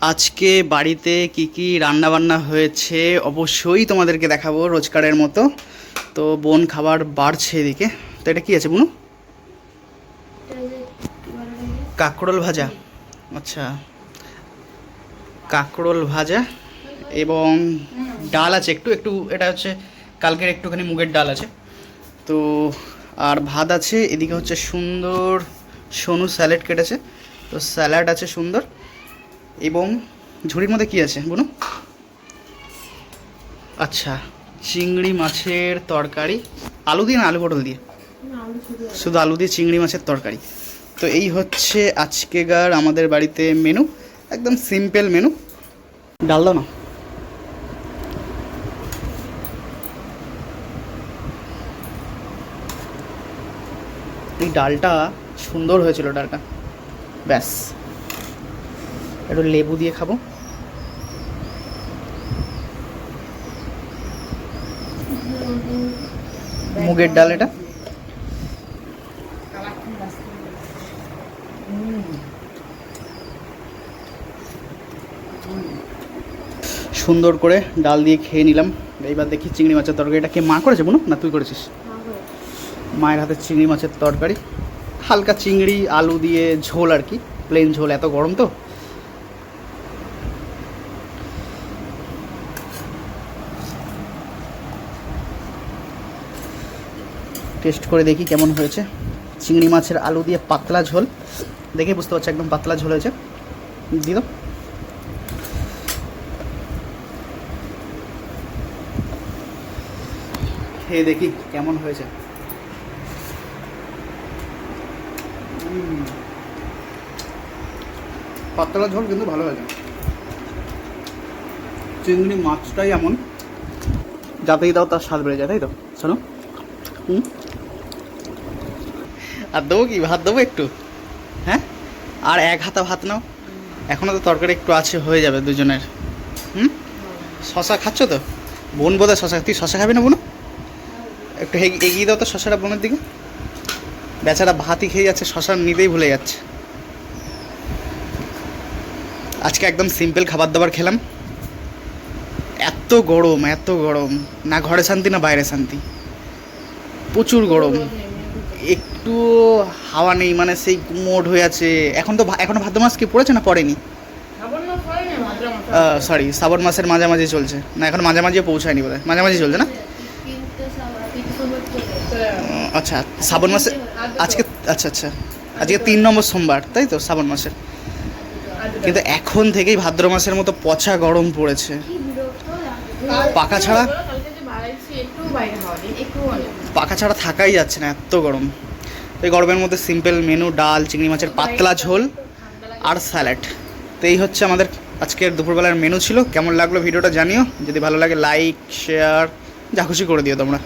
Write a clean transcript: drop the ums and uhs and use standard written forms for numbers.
আজকে বাড়িতে কি কি রান্না বান্না হয়েছে অবশ্যই তোমাদেরকে দেখাবো রোজকারের মতো। তো বোন খাবার বাড়ছে এদিকে। তো এটা কি আছে বুনু? কাঁকরোল ভাজা। আচ্ছা, কাঁকরোল ভাজা এবং ডাল আছে একটু একটু, এটা হচ্ছে কালকের একটুখানি মুগের ডাল আছে। তো আর ভাত আছে এদিকে, হচ্ছে সুন্দর সোনু স্যালাড কেটেছে। তো স্যালাড আছে সুন্দর, এবং ঝুড়ির মধ্যে কি আছে বুনু? আচ্ছা, চিংড়ি মাছের তরকারি। আলু দিয়ে না আলু পটল দিয়ে? শুধু আলু দিয়ে চিংড়ি মাছের তরকারি। তো এই হচ্ছে আজকেকার আমাদের বাড়িতে মেনু, একদম সিম্পল মেনু। ডাল দাও না। এই ডালটা সুন্দর হয়েছিল, ডালটা ব্যাস। একটু লেবু দিয়ে খাবো। মুগের ডাল এটা। সুন্দর করে ডাল দিয়ে খেয়ে নিলাম। এইবার দেখি চিংড়ি মাছের তরকারিটা কে মা করেছে বুনু, না তুই করেছিস? মায়ের হাতে চিংড়ি মাছের তরকারি, হালকা চিংড়ি আলু দিয়ে ঝোল আর কি, প্লেন ঝোল, এত গরম তো। টেস্ট করে দেখি কেমন হয়েছে। চিংড়ি মাছের আলু দিয়ে পাতলা ঝোল, দেখে বুঝতে পারছি একদম পাতলা ঝোল হয়েছে। দিয়ে দাও। খেয়ে দেখি কেমন হয়েছে। পাতলা ঝোল কিন্তু ভালো হয়েছে। চিংড়ি মাছটাই এমন, যাতেই দাও তার স্বাদ বেড়ে যায়, তাই তো শোনো? আর দেবো কি, ভাত দেবো একটু? হ্যাঁ, আর এক হাতা ভাত নাও, এখনও তো তরকারি একটু আছে, হয়ে যাবে দুজনের। শশা খাচ্ছ তো? বোন বোধহয় শশা, তুই শশা খাবি না বোন? একটু এগিয়ে দাও তো শশাটা বোনের দিকে। বেচারা ভাতই খেয়ে যাচ্ছে, শশা নিতেই ভুলে যাচ্ছে। আজকে একদম সিম্পল খাবার দাবার খেলাম। এত গরম, এত গরম, না ঘরে শান্তি না বাইরে শান্তি, প্রচুর গরম। একটু হাওয়া নেই, মানে সেই মোড হয়ে আছে। এখন তো এখনো ভাদ্র মাস কি পড়েছে না পড়েনি? সরি, শ্রাবণ মাসের মাঝামাঝি চলছে, না এখন মাঝামাঝিও পৌঁছায়নি বোধহয়, মাঝামাঝি চলছে না? আচ্ছা, শ্রাবণ মাসে আজকে, আচ্ছা আচ্ছা, আজকে 3 নম্বর সোমবার, তাই তো শ্রাবণ মাসের। কিন্তু এখন থেকেই ভাদ্র মাসের মতো পচা গরম পড়েছে, পাখা ছাড়া, পাখা ছাড়া থাকাই যাচ্ছে না, এত গরম। এই গরমের মধ্যে সিম্পল মেনু, ডাল, চিংড়ি মাছের পাতলা ঝোল আর স্যালাড। তো এই হচ্ছে আমাদের আজকের দুপুরবেলার মেনু ছিল। কেমন লাগলো ভিডিওটা জানিও, যদি ভালো লাগে লাইক শেয়ার যা খুশি করে দিও তোমরা।